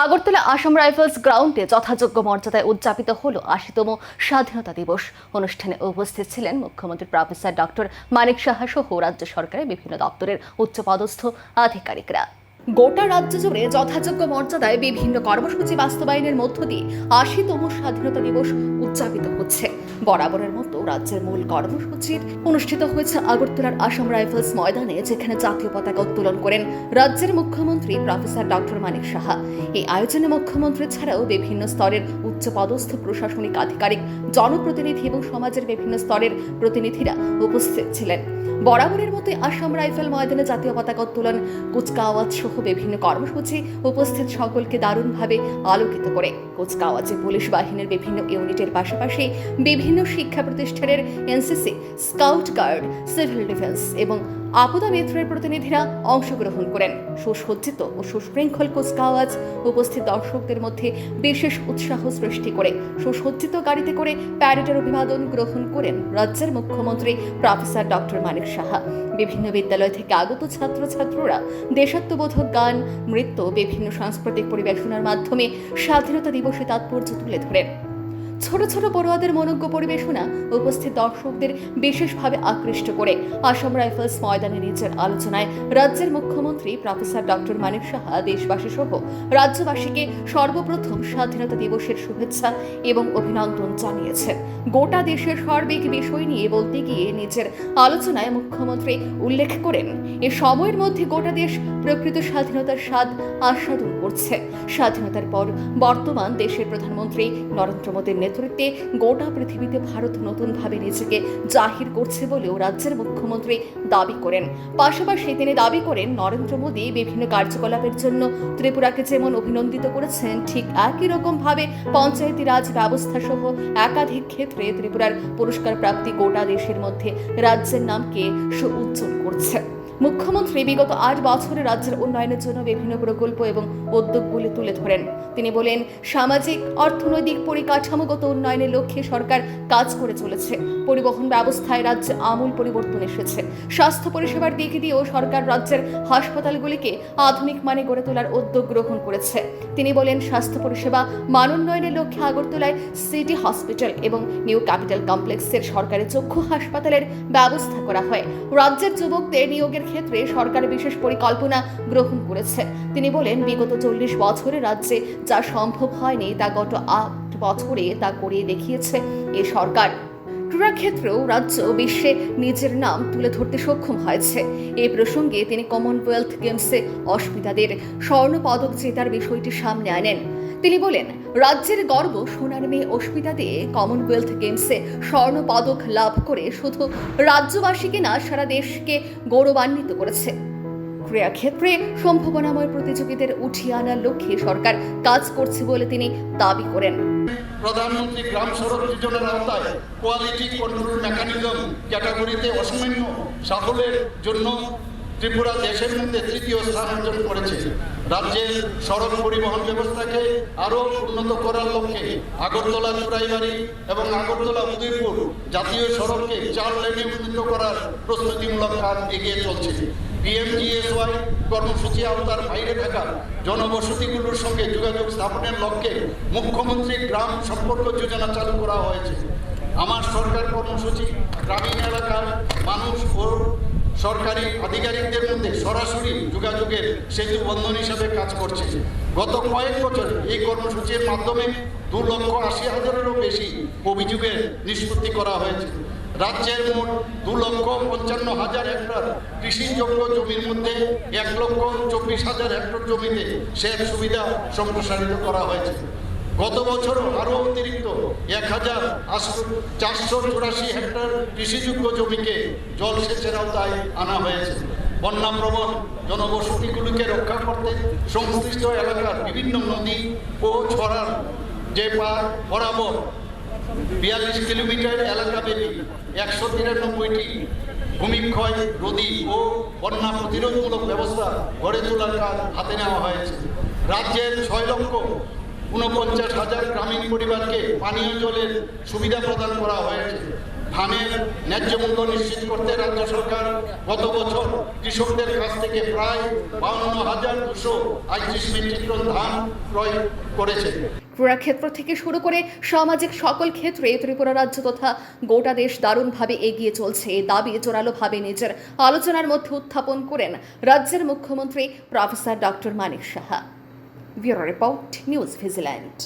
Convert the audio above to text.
Agartala Assam rifles গ্রাউন্ডে যথাযোগ্য মর্যাদায় উদযাপিত হলো ৮০তম স্বাধীনতা দিবস। অনুষ্ঠানে উপস্থিত ছিলেন মুখ্যমন্ত্রী প্রফেসর ডক্টর মানিক সাহা সহ রাজ্য সরকারের বিভিন্ন দপ্তরের উচ্চপদস্থ আধিকারিকরা। গোটা রাজ্য জুড়ে যথাযোগ্য মর্যাদায় বিভিন্ন কর্মসূচি বাস্তবায়নের মধ্য দিয়ে ৮০তম স্বাধীনতা দিবস উদযাপিত হচ্ছে। বরাবরের মতো রাজ্যের মূল কর্মসূচির অনুষ্ঠিত হয়েছে আগরতলার আসাম রাইফেলস ময়দানে, যেখানে জাতীয় পতাকা উত্তোলন করেন রাজ্যের মুখ্যমন্ত্রী প্রফেসর ডক্টর মানিক সাহা। এই আয়োজনে মুখ্যমন্ত্রী ছাড়াও বিভিন্ন স্তরের উচ্চপদস্থ প্রশাসনিক আধিকারিক, জনপ্রতিনিধি এবং সমাজের বিভিন্ন স্তরের প্রতিনিধিরা উপস্থিত ছিলেন। বরাবরের মতো আসাম রাইফেল ময়দানে জাতীয় পতাকা উত্তোলন, কুচকাওয়াজ সহ বিভিন্ন কর্মসূচি উপস্থিত সকলকে দারুণভাবে আলোকিত করে। কুচকাওয়াজে পুলিশ বাহিনীর বিভিন্ন ইউনিটের পাশাপাশি বিভিন্ন শিক্ষা প্রতিষ্ঠানের NCC, scout guard, civil defence এবং আপদা মিত্রের প্রতিনিধিরা অংশগ্রহণ করেন। সুসজ্জিত ও সুশৃঙ্খল কুচকাওয়াজ উপস্থিত দর্শকদের মধ্যে বিশেষ উৎসাহ সৃষ্টি করে। সুসজ্জিত গাড়িতে করে প্যারেডের অভিবাদন গ্রহণ করেন রাজ্যের মুখ্যমন্ত্রী প্রফেসর ডক্টর মানিক সাহা। বিভিন্ন বিদ্যালয় থেকে আগত ছাত্রছাত্রীরা দেশাত্মবোধক গান, নৃত্য, বিভিন্ন সাংস্কৃতিক পরিবেশনার মাধ্যমে স্বাধীনতা দিবসে তাৎপর্য তুলে ধরেন। ছোট ছোট পড়ুয়াদের মনোজ্ঞ পরিবেশনা উপস্থিত দর্শকদের বিশেষভাবে আকৃষ্ট করে। আসাম রাইফেলস ময়দানে নিজের আলোচনায় রাজ্যের মুখ্যমন্ত্রী প্রফেসর ডক্টর মানিক সাহা দেশবাসী সহ রাজ্যবাসীকে সর্বপ্রথম স্বাধীনতা দিবসের শুভেচ্ছা এবং অভিনন্দন জানিয়েছেন। গোটা দেশের সার্বিক বিষয় নিয়ে বলতে গিয়ে নিজের আলোচনায় মুখ্যমন্ত্রী উল্লেখ করেন, এ সময়ের মধ্যে গোটা দেশ প্রকৃত স্বাধীনতার স্বাদ আস্বাদন করছে। স্বাধীনতার পর বর্তমান দেশের প্রধানমন্ত্রী নরেন্দ্র মোদীর নেতৃত্বে গোটা পৃথিবীতে ভারত নতুনভাবে নিজেকে জাহির করছে বলেও রাজ্যের মুখ্যমন্ত্রী দাবি করেন। পাশাপাশি তিনি দাবি করেন, নরেন্দ্র মোদী বিভিন্ন কার্যকলাপের জন্য ত্রিপুরাকে যেমন অভিনন্দিত করেছেন, ঠিক একই রকম ভাবে পঞ্চায়েতি রাজ ব্যবস্থা সহ একাধিক ক্ষেত্রে ত্রিপুরার পুরস্কার প্রাপ্তি গোটা দেশের মধ্যে রাজ্যের নামকে সুউজ্জ্বল করছে। মুখ্যমন্ত্রী বিগত ৮ বছরে রাজ্যের উন্নয়নের জন্য বিভিন্ন প্রকল্প এবং উদ্যোগগুলি তুলে ধরেন। তিনি বলেন, সামাজিক, অর্থনৈতিক, পরিকাঠামোগত উন্নয়নের লক্ষ্যে সরকার কাজ করে চলেছে। পরিবহন ব্যবস্থায় রাজ্যে আমূল পরিবর্তন এসেছে। স্বাস্থ্য পরিষেবার দিক দিয়েও সরকার রাজ্যের হাসপাতালগুলিকে আধুনিক মানে গড়ে তোলার উদ্যোগ গ্রহণ করেছে। তিনি বলেন, স্বাস্থ্য পরিষেবা মানোন্নয়নের লক্ষ্যে আগরতলায় সিটি হসপিটাল এবং নিউ ক্যাপিটাল কমপ্লেক্সের সরকারি চক্ষু হাসপাতালের ব্যবস্থা করা হয়। রাজ্যের যুবকদের নিয়োগের ক্ষেত্রে সরকার বিশেষ পরিকল্পনা গ্রহণ করেছে। তিনি বলেন, বিগত 40 বছরে রাজ্যে যা সম্ভব হয়নি তা গত 8 বছরে তা করিয়ে দেখিয়েছে এই সরকার। ক্রীড়া ক্ষেত্রেও রাজ্য বিশ্বে নিজের নাম তুলে ধরতে সক্ষম হয়েছে। এই প্রসঙ্গে তিনি কমনওয়েলথ গেমসে অস্মিতাদের স্বর্ণ পদক জেতার বিষয়টি সামনে আনেন। তিনি বলেন, রাজ্যের গর্ব সোনার মেয়ে অস্মিতা দে কমনওয়েলথ গেমসে স্বর্ণ পদক লাভ করে শুধু রাজ্যবাসীকে না, সারা দেশকে গৌরবান্বিত করেছে। ক্রীড়া ক্ষেত্রে সম্ভাবনাময় প্রতিযোগীদের উঠিয়ে আনার লক্ষ্যে সরকার কাজ করছে বলে তিনি দাবি করেন। প্রধানমন্ত্রী গ্রাম সড়ক যোজনার আওতায় কোয়ালিটি কন্ট্রোল মেকানিজম ক্যাটাগরিতে অসামান্য সাফল্যের জন্য ত্রিপুরা দেশের মধ্যে তৃতীয় স্থান অর্জন করেছে। রাজ্যের সড়ক পরিবহন ব্যবস্থাকে আরও উন্নত করার লক্ষ্যে আগরতলা চুরাইবাড়ি এবং আগরতলা উদয়পুর জাতীয় সড়ককে 4 লেনে উন্নীত করার প্রস্তুতিমূলক কাজ এগিয়ে চলছে। PMGSY কর্মসূচি আওতার বাইরে থাকা জনবসতিগুলোর সঙ্গে যোগাযোগ স্থাপনের লক্ষ্যে মুখ্যমন্ত্রী গ্রাম সম্পর্ক যোজনা চালু করা হয়েছে। আমার সরকার কর্মসূচি গ্রামীণ এলাকার মানুষ ও সরকারি আধিকারিকদের মধ্যে সরাসরি যোগাযোগের সেতু বন্ধন হিসাবে কাজ করছে। গত কয়েক বছর এই কর্মসূচির মাধ্যমে 2,80,000-এরও বেশি অভিযোগের নিষ্পত্তি করা হয়েছে। রাজ্যের মোট 2,55,000 হেক্টর কৃষিযোগ্য জমির মধ্যে 1,24,000 হেক্টর জমিতে সেচ সুবিধা সম্প্রসারিত করা হয়েছে। গত বছর আরও অতিরিক্ত 1,484 হেক্টর কৃষিযোগ্য জমিকে জলসেচের আওতায় আনা হয়েছে। বন্যাপ্রবণ জনবসতিগুলিকে রক্ষা করতে সংশ্লিষ্ট এলাকার বিভিন্ন নদী ও ছড়ার যে পার বরাবর 42 কিলোমিটার এলাকাব্যাপী 193টি ভূমিক্ষয় রোধী ও বন্যা প্রতিরোধমূলক ব্যবস্থা গড়ে তোলার কাজ হাতে নেওয়া হয়েছে। রাজ্যের 6,49,000 গ্রামীণ পরিবারকে পানীয় জলের সুবিধা প্রদান করা হয়েছে। ধানের ন্যায্য মূল্য নিশ্চিত করতে রাজ্য সরকার গত বছর কৃষকদের কাছ থেকে প্রায় 52,238 মেট্রিক টন ধান ক্রয় করেছে। ক্রীড়া ক্ষেত্র থেকে শুরু করে সামাজিক সকল ক্ষেত্রে ত্রিপুরা রাজ্য তথা গোটা দেশ দারুণভাবে এগিয়ে চলছে এই দাবি জোরালোভাবে নিজের আলোচনার মধ্যে উত্থাপন করেন রাজ্যের মুখ্যমন্ত্রী professor doctor Manik Saha. Bureau report, news vigilante.